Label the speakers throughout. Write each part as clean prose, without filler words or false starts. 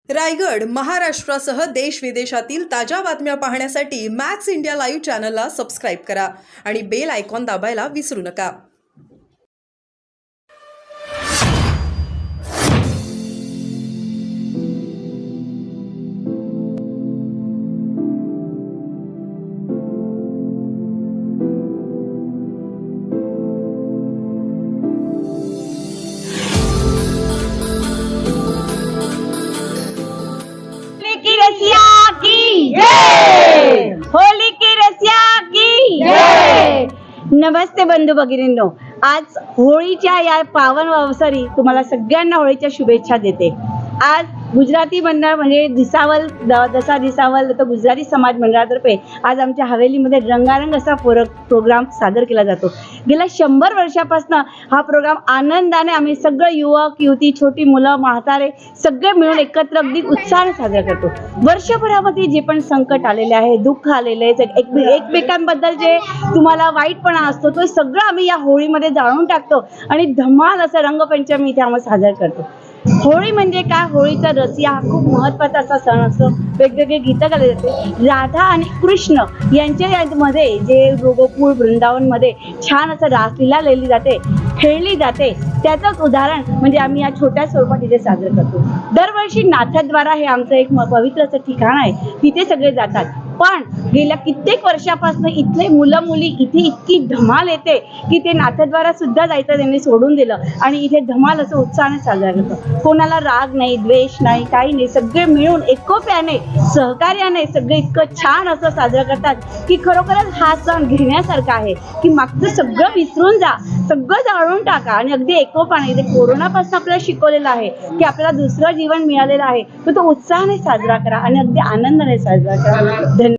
Speaker 1: रायगड, महाराष्ट्रासह देश विदेशातील ताज्या बातम्या पाहण्यासाठी मॅक्स इंडिया लाईव्ह चॅनलला सबस्क्राईब करा आणि बेल आयकॉन दाबायला विसरू नका.
Speaker 2: होली की रसिया की जय. नमस्ते बंधू भगिनींनो, आज होळीच्या या पावन अवसरी तुम्हाला सगळ्यांना होळीच्या शुभेच्छा देते. आज गुजराती मंडळ म्हणजे दसा दिसावल तो गुजराती समाज मंडळातर्फे आज आमच्या हवेलीमध्ये रंगारंग असा प्रोग्राम सादर केला जातो. गेल्या 100 वर्षापासून हा प्रोग्राम आनंदाने आम्ही सगळे युवक युवती, छोटी मुलं, म्हातारे सगळे मिळून एकत्र अगदी उत्साहाने साजरा करतो. वर्षभरामध्ये जे पण संकट आलेले आहे, दुःख आलेले आहे, एकमेकांबद्दल जे तुम्हाला वाईटपणा असतो तो सगळं आम्ही या होळीमध्ये जाळून टाकतो आणि धमाल असं रंगपंचमी इथे आम्ही साजरा करतो. होळी म्हणजे काय? होळीचा रसिया हा खूप महत्त्वाचा असा सण असतो. वेगवेगळे गीतं गायले जाते. राधा आणि कृष्ण यांच्यामध्ये जे गोकुळ वृंदावनमध्ये छान असं रासलीला लिहिली जाते, खेळली जाते, त्याचंच उदाहरण म्हणजे आम्ही या छोट्या स्वरूपात इथे साजरं करतो. दरवर्षी नाथद्वारा हे आमचं एक पवित्र असं ठिकाण आहे, तिथे सगळे जातात. पण गेल्या कित्येक वर्षापासून इथले मुलं मुली इथे इतकी धमाल येते की ते नाथद्वारा सुद्धा जायचं त्यांनी सोडून दिलं आणि इथे धमाल असं उत्साहाने साजरा करतो. कोणाला राग नाही, द्वेष नाही, काही नाही, सगळे मिळून एकोप्याने सहकार्याने सगळे इतकं छान असं साजरा करतात की खरोखरच हा सण घेण्यासारखा आहे की मागचं सगळं विसरून जा, सगळं जाळून टाका आणि अगदी एकोपाने. ते कोरोनापासून आपल्याला शिकवलेलं आहे की आपल्याला दुसरं जीवन मिळालेलं आहे, तर तो उत्साहाने साजरा करा आणि अगदी आनंदाने साजरा करा.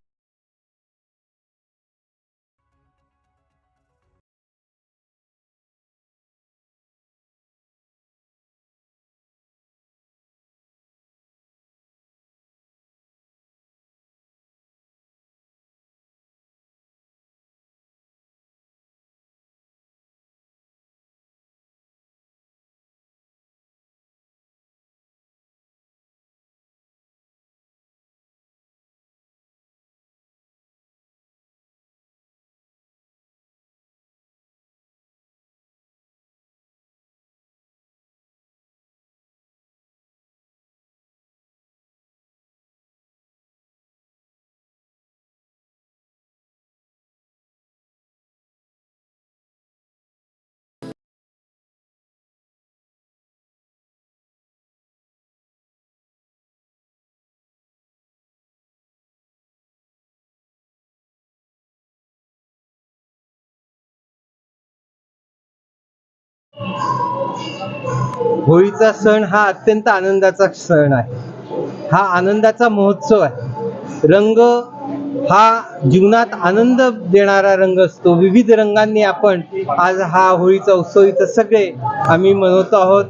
Speaker 3: होळीचा सण हा अत्यंत आनंदाचा सण आहे. हा आनंदाचा महोत्सव आहे. रंग हा जीवनात आनंद देणारा रंग असतो. विविध रंगांनी आपण आज हा होळीचा उत्सव इथं सगळे आम्ही मनवतो आहोत.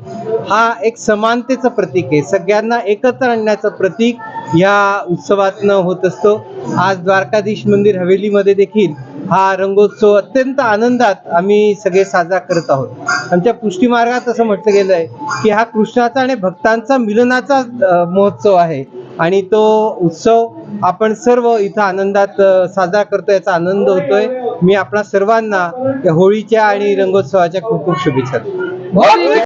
Speaker 3: हा एक समानतेचं प्रतीक आहे. सगळ्यांना एकत्र आणण्याचं प्रतीक या उत्सवातनं होत असतो. आज द्वारकाधीश मंदिर हवेलीमध्ये देखील हा रंगोत्सव अत्यंत आनंदात आम्ही सगळे साजरा करत आहोत. आमच्या पुष्टी मार्गात असं म्हटलं गेलं आहे की हा कृष्णाचा आणि भक्तांचा मिलनाचा महोत्सव आहे आणि तो उत्सव आपण सर्व इथं आनंदात साजरा करतो, याचा आनंद होतोय. मी आपणा सर्वांना होळीच्या आणि रंगोत्सवाच्या खूप खूप शुभेच्छा देतो.